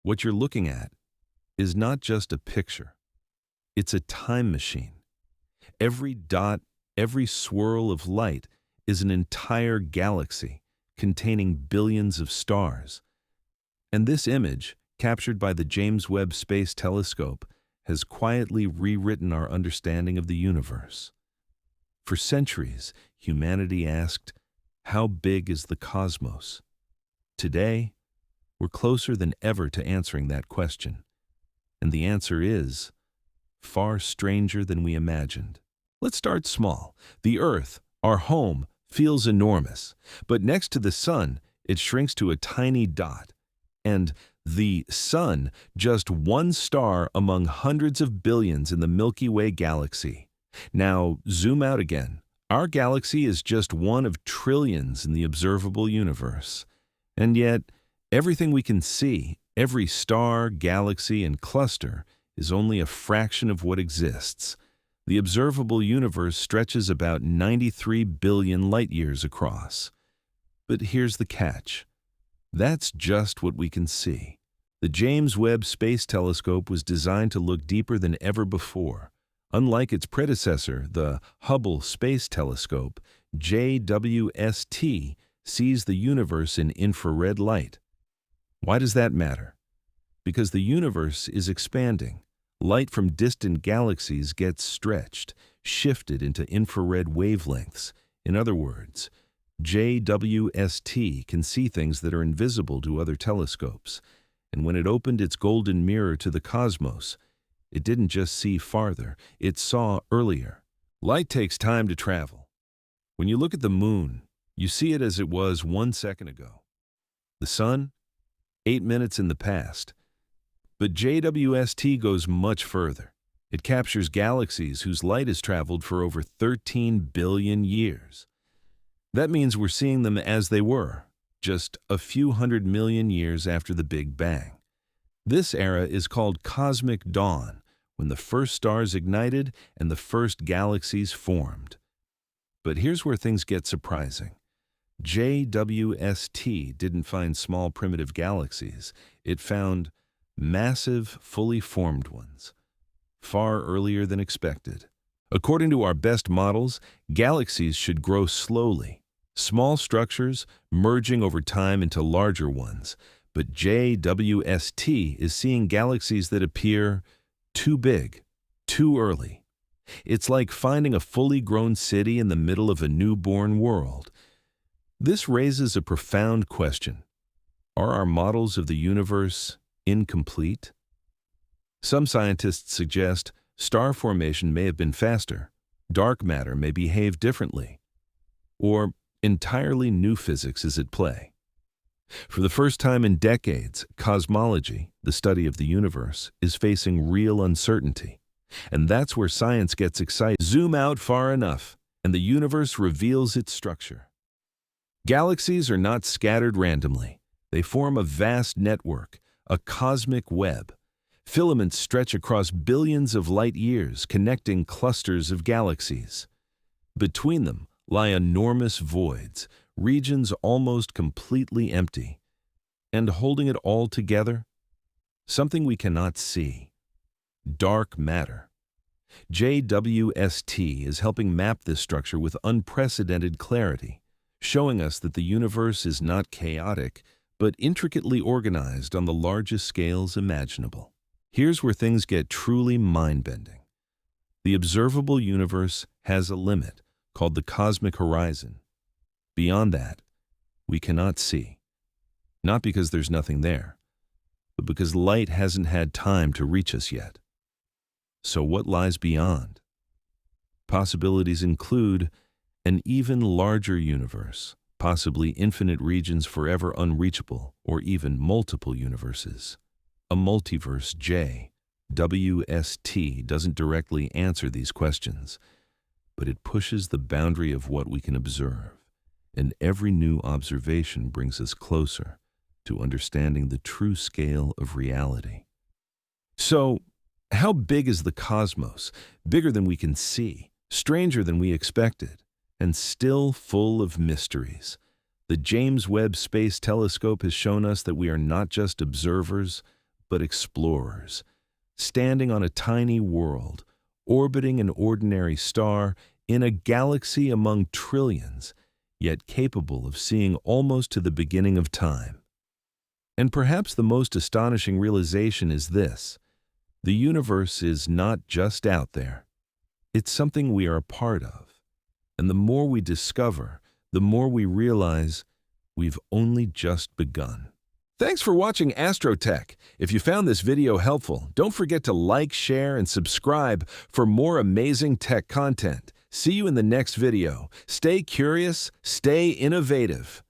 What you're looking at is not just a picture, it's a time machine. Every dot, every swirl of light is an entire galaxy containing billions of stars. And this image, captured by the James Webb Space Telescope, has quietly rewritten our understanding of the universe. For centuries, humanity asked, how big is the cosmos? Today, we're closer than ever to answering that question. And the answer is far stranger than we imagined. Let's start small. The Earth, our home, feels enormous, but next to the Sun, it shrinks to a tiny dot. And the Sun, just one star among hundreds of billions in the Milky Way galaxy. Now, zoom out again. Our galaxy is just one of trillions in the observable universe. And yet, everything we can see, every star, galaxy, and cluster, is only a fraction of what exists. The observable universe stretches about 93 billion light-years across. But here's the catch. That's just what we can see. The James Webb Space Telescope was designed to look deeper than ever before. Unlike its predecessor, the Hubble Space Telescope, JWST sees the universe in infrared light. Why does that matter? Because the universe is expanding. Light from distant galaxies gets stretched, shifted into infrared wavelengths. In other words, JWST can see things that are invisible to other telescopes. And when it opened its golden mirror to the cosmos, it didn't just see farther, it saw earlier. Light takes time to travel. When you look at the moon, you see it as it was 1 second ago. The sun, 8 minutes in the past. But JWST goes much further. It captures galaxies whose light has traveled for over 13 billion years. That means we're seeing them as they were, just a few 100 million years after the Big Bang. This era is called cosmic dawn, when the first stars ignited and the first galaxies formed. But here's where things get surprising. JWST didn't find small primitive galaxies. It found massive, fully formed ones, far earlier than expected. According to our best models, galaxies should grow slowly, small structures merging over time into larger ones. But JWST is seeing galaxies that appear too big, too early. It's like finding a fully grown city in the middle of a newborn world. This raises a profound question. Are our models of the universe incomplete? Some scientists suggest star formation may have been faster, dark matter may behave differently, or entirely new physics is at play. For the first time in decades, cosmology, the study of the universe, is facing real uncertainty. And that's where science gets excited. Zoom out far enough, and the universe reveals its structure. Galaxies are not scattered randomly. They form a vast network, a cosmic web. Filaments stretch across billions of light years, connecting clusters of galaxies. Between them lie enormous voids, regions almost completely empty. And holding it all together, something we cannot see. Dark matter. JWST is helping map this structure with unprecedented clarity, showing us that the universe is not chaotic, but intricately organized on the largest scales imaginable. Here's where things get truly mind-bending. The observable universe has a limit, called the cosmic horizon. Beyond that, we cannot see. Not because there's nothing there, but because light hasn't had time to reach us yet. So what lies beyond? Possibilities include an even larger universe, possibly infinite regions forever unreachable, or even multiple universes. A multiverse. JWST doesn't directly answer these questions, but it pushes the boundary of what we can observe. And every new observation brings us closer to understanding the true scale of reality. So, how big is the cosmos? Bigger than we can see, stranger than we expected, and still full of mysteries. The James Webb Space Telescope has shown us that we are not just observers, but explorers, standing on a tiny world, orbiting an ordinary star in a galaxy among trillions, yet capable of seeing almost to the beginning of time. And perhaps the most astonishing realization is this: the universe is not just out there. It's something we are a part of. And the more we discover, the more we realize we've only just begun. Thanks for watching Astrotech. If you found this video helpful, don't forget to like, share, and subscribe for more amazing tech content. See you in the next video. Stay curious, stay innovative.